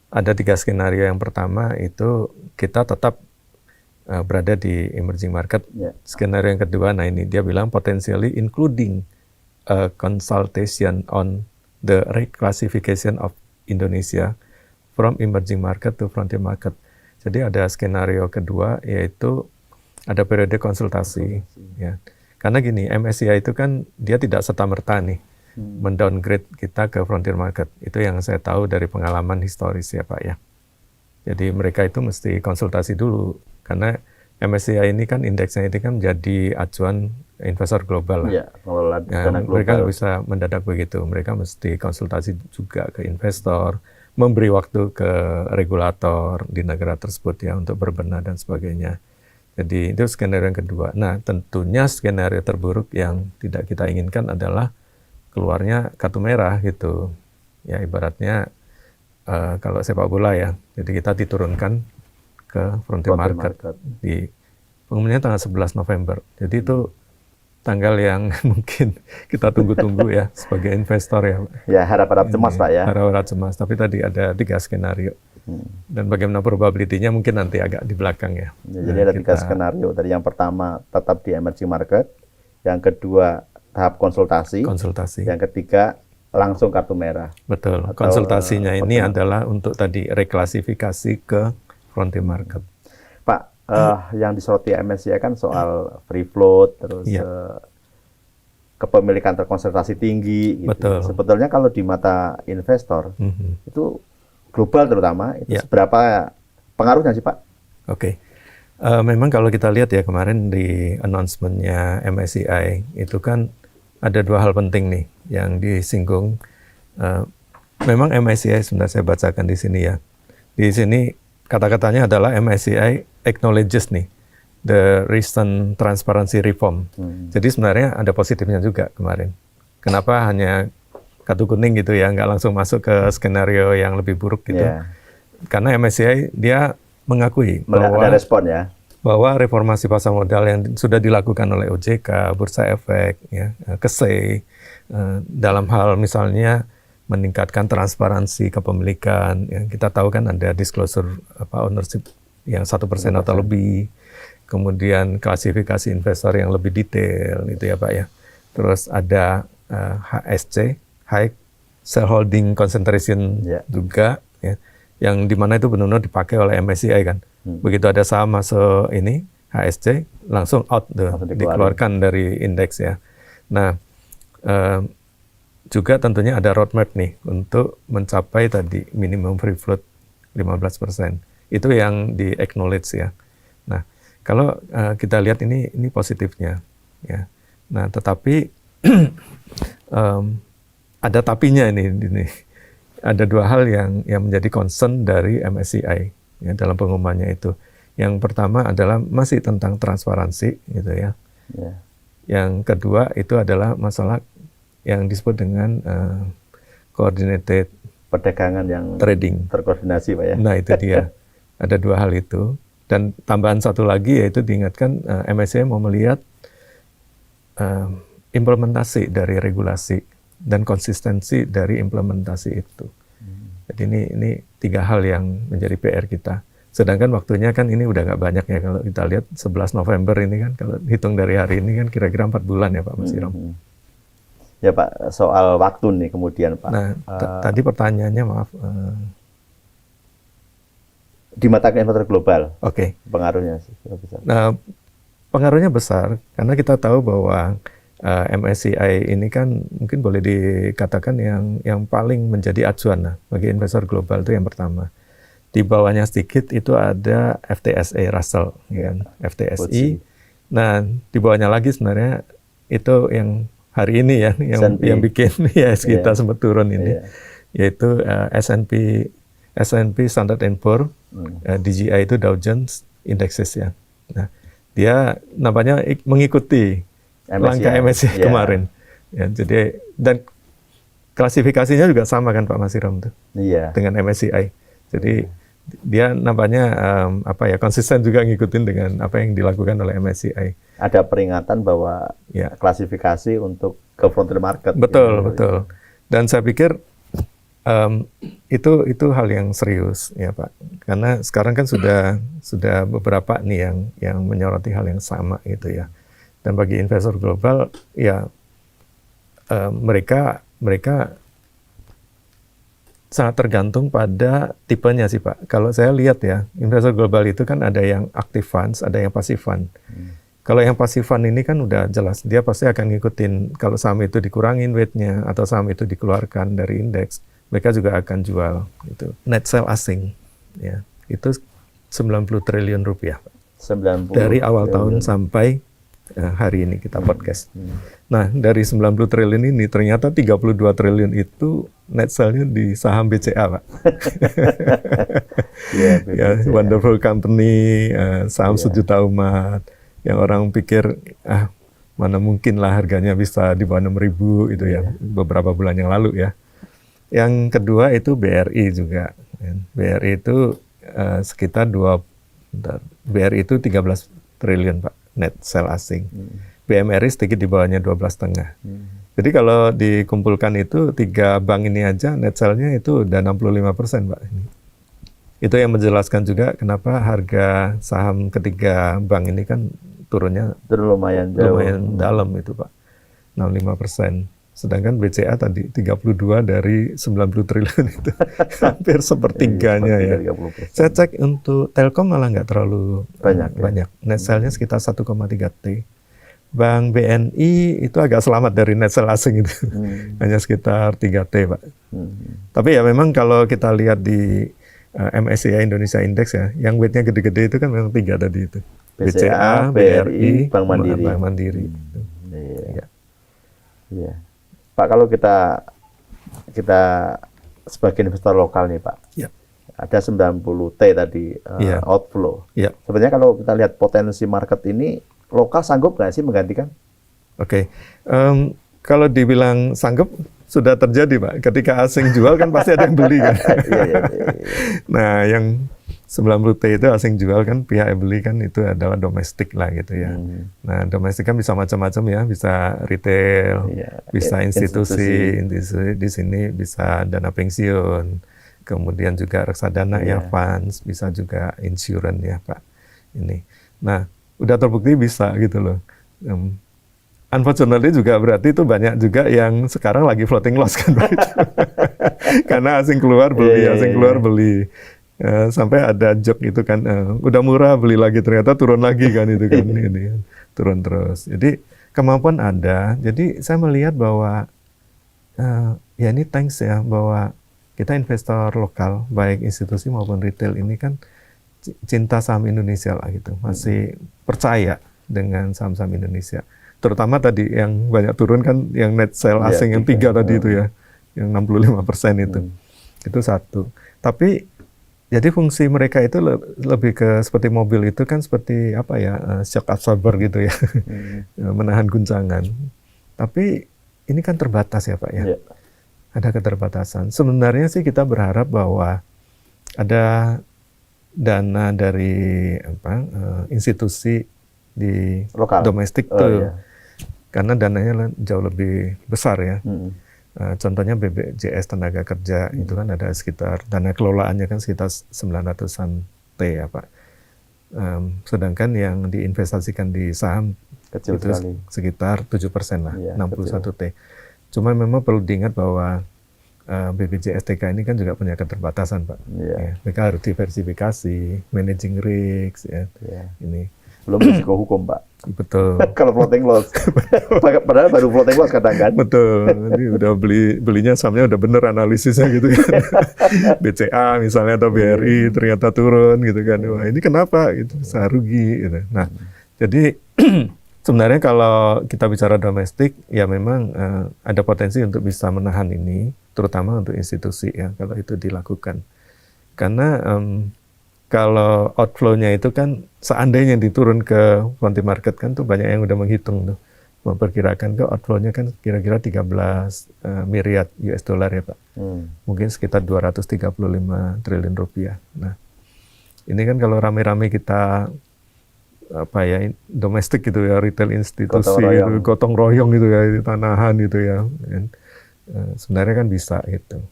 ada 3 skenario. Yang pertama itu kita tetap berada di emerging market. Skenario yang kedua, nah ini dia bilang potentially including a consultation on the reclassification of Indonesia from emerging market to frontier market. Jadi ada skenario kedua, yaitu ada periode konsultasi. Ya. Karena gini, MSCI itu kan dia tidak serta-merta nih mendowngrade kita ke frontier market. Itu yang saya tahu dari pengalaman historis ya Pak ya. Jadi mereka itu mesti konsultasi dulu, karena MSCI ini kan indeksnya itu kan jadi acuan investor global lah. Ya, global. Mereka nggak bisa mendadak begitu. Mereka mesti konsultasi juga ke investor, memberi waktu ke regulator di negara tersebut ya untuk berbenah dan sebagainya. Jadi itu skenario yang kedua. Nah tentunya skenario terburuk yang tidak kita inginkan adalah keluarnya kartu merah gitu. Ya ibaratnya kalau sepak bola ya, jadi kita diturunkan ke frontier market. Di pengumumannya tanggal 11 November. Jadi itu tanggal yang mungkin kita tunggu-tunggu ya sebagai investor ya. Ya harap-harap cemas Pak ya. Harap-harap cemas, tapi tadi ada 3 skenario. Dan bagaimana probability-nya mungkin nanti agak di belakang ya. Jadi ada 3 skenario. Tadi yang pertama tetap di emerging market, yang kedua tahap konsultasi, yang ketiga langsung kartu merah. Betul. Konsultasinya ini adalah untuk tadi reklasifikasi ke frontier market. Pak, yang disoroti MSCI kan soal free float, terus kepemilikan terkonsentrasi tinggi. Gitu. Betul. Sebetulnya kalau di mata investor, itu global terutama, itu seberapa pengaruhnya sih Pak? Oke. Memang kalau kita lihat ya kemarin di announcement-nya MSCI, itu kan ada 2 hal penting nih yang disinggung. Memang MSCI sebenarnya saya bacakan di sini ya. Di sini kata-katanya adalah MSCI acknowledges nih the recent transparency reform. Jadi sebenarnya ada positifnya juga kemarin. Kenapa hanya kartu kuning gitu ya, nggak langsung masuk ke skenario yang lebih buruk gitu. Karena MSCI dia mengakui bahwa ada respon ya, bahwa reformasi pasar modal yang sudah dilakukan oleh OJK, Bursa Efek, ya, KSEI, dalam hal misalnya meningkatkan transparansi kepemilikan. Yang kita tahu kan ada disclosure ownership yang 1% atau lebih, kemudian klasifikasi investor yang lebih detail, itu ya Pak ya. Terus ada HSC, High Shareholding Concentration juga, ya, yang dimana itu benar-benar dipakai oleh MSCI kan. Begitu ada saham masuk ini HSC langsung out dikeluarkan dari indeks ya. Nah juga tentunya ada roadmap nih untuk mencapai tadi minimum free float 15%. Itu yang di acknowledge ya. Nah kalau kita lihat ini positifnya ya. Nah tetapi ada tapinya ini. Ada 2 hal yang menjadi concern dari MSCI ya, dalam pengumumannya itu. Yang pertama adalah masih tentang transparansi gitu ya. Yang kedua itu adalah masalah yang disebut dengan coordinated perdagangan yang trading terkoordinasi Pak ya. Nah itu dia. Ada 2 hal itu. Dan tambahan satu lagi yaitu diingatkan MSCI mau melihat implementasi dari regulasi dan konsistensi dari implementasi itu. Jadi ini 3 hal yang menjadi PR kita. Sedangkan waktunya kan ini udah nggak banyak ya, kalau kita lihat 11 November ini kan, kalau hitung dari hari ini kan kira-kira 4 bulan ya Pak Mas Iram. Ya Pak, soal waktu nih kemudian Pak. Nah tadi pertanyaannya maaf. Di mata investor global, pengaruhnya besar. Nah pengaruhnya besar karena kita tahu bahwa MSCI ini kan mungkin boleh dikatakan yang paling menjadi acuan bagi investor global. Itu yang pertama. Di bawahnya sedikit itu ada FTSE Russell, ya kan? FTSI. Nah di bawahnya lagi sebenarnya itu yang hari ini ya, yang bikin ya kita sempat turun ini, yaitu S&P Standard & Poor's, DJI itu Dow Jones Indexes ya. Nah dia nampaknya mengikuti langkah MSCI kemarin. Ya, jadi dan klasifikasinya juga sama kan Pak Mas Iram tuh. Dengan MSCI. Jadi dia nampaknya konsisten juga ngikutin dengan apa yang dilakukan oleh MSCI. Ada peringatan bahwa klasifikasi untuk ke frontier market. Betul. Dan saya pikir Itu hal yang serius ya Pak, karena sekarang kan sudah beberapa nih yang menyoroti hal yang sama gitu ya. Dan bagi investor global ya mereka sangat tergantung pada tipenya sih Pak. Kalau saya lihat ya, investor global itu kan ada yang active funds, ada yang passive fund. Kalau yang passive fund ini kan udah jelas, dia pasti akan ngikutin kalau saham itu dikurangin weight-nya atau saham itu dikeluarkan dari indeks, mereka juga akan jual. Itu net sell asing, ya itu 90 triliun rupiah. 90 dari awal tahun sampai hari ini kita podcast. Nah, dari 90 triliun ini ternyata 32 triliun itu net sell-nya di saham BCA, Pak. Ya, wonderful company, saham sejuta umat, yang orang pikir mana mungkin lah harganya bisa di bawah 6.000 itu ya beberapa bulan yang lalu ya. Yang kedua itu BRI juga. BRI itu sekitar BRI itu 13 triliun Pak net sell asing. BMRI sedikit di bawahnya 12,5. Jadi kalau dikumpulkan itu 3 bank ini aja net sell-nya itu udah 65% Pak. Itu yang menjelaskan juga kenapa harga saham ketiga bank ini kan turunnya lumayan dalam itu Pak. 65%. Sedangkan BCA tadi 32 dari 90 triliun itu hampir sepertiganya ya. 30%. Saya cek untuk Telkom malah nggak terlalu banyak. Net sell-nya sekitar 1,3 T. Bank BNI itu agak selamat dari net sell asing itu. Hanya sekitar 3 T Pak. Tapi ya memang kalau kita lihat di MSCI Indonesia Index ya, yang weight-nya gede-gede itu kan memang 3 tadi itu. BCA, BRI, Bank Mandiri. Bank Mandiri. Iya. Pak, kalau kita sebagai investor lokal nih Pak, ada 90 T tadi outflow. Sebenarnya kalau kita lihat potensi market ini, lokal sanggup nggak sih menggantikan? Oke. Kalau dibilang sanggup, sudah terjadi Pak. Ketika asing jual kan pasti ada yang beli kan. Nah, yang 90 T itu asing jual kan, pihak yang beli kan itu adalah domestik lah gitu ya. Nah, domestik kan bisa macam-macam ya, bisa retail, bisa institusi di sini bisa dana pensiun, kemudian juga reksadana ya funds, bisa juga insurance ya Pak. Ini. Nah, udah terbukti bisa gitu loh. Unfortunately juga berarti itu banyak juga yang sekarang lagi floating loss kan. Karena asing keluar beli, asing keluar beli. Sampai ada joke itu kan, udah murah beli lagi, ternyata turun lagi kan itu kan, ini turun terus. Jadi kemampuan ada. Jadi saya melihat bahwa ya ini thanks ya bahwa kita investor lokal baik institusi maupun retail ini kan cinta saham Indonesia lah gitu, masih percaya dengan saham-saham Indonesia. Terutama tadi yang banyak turun kan yang net sell asing yang 3 tadi itu ya, yang 65% itu. Itu satu. Tapi jadi fungsi mereka itu lebih ke seperti mobil itu kan seperti apa ya, shock absorber gitu ya, menahan guncangan. Tapi ini kan terbatas ya Pak ya, ada keterbatasan. Sebenarnya sih kita berharap bahwa ada dana dari institusi di lokal, domestik tuh, karena dananya jauh lebih besar ya. Contohnya BPJS Tenaga Kerja itu kan ada sekitar dana kelolaannya kan sekitar 900-an T ya Pak. Sedangkan yang diinvestasikan di saham kecil itu sekali, sekitar 7% lah, 61 T. Cuma memang perlu diingat bahwa BPJS TK ini kan juga punya keterbatasan Pak. Mereka harus diversifikasi, managing risk ya. Ini belum risiko hukum Pak. Betul. Kalau floating loss, padahal baru floating loss kadang kan. Betul. Jadi udah belinya sahamnya udah bener analisisnya gitu kan. BCA misalnya atau BRI ternyata turun gitu kan. Wah ini kenapa? Itu bisa rugi. Gitu. Nah, jadi sebenarnya kalau kita bicara domestik, ya memang ada potensi untuk bisa menahan ini, terutama untuk institusi ya kalau itu dilakukan. Karena kalau outflow-nya itu kan seandainya diturun ke frontier market kan tuh banyak yang udah menghitung tuh, memperkirakan ke outflow-nya kan kira-kira 13 miliar US dollar ya Pak. Mungkin sekitar 235 triliun rupiah. Nah, ini kan kalau rame-rame kita apa ya domestik gitu ya, retail institusi gitu, gotong royong gitu ya, tanahan gitu ya. Sebenarnya kan bisa gitu.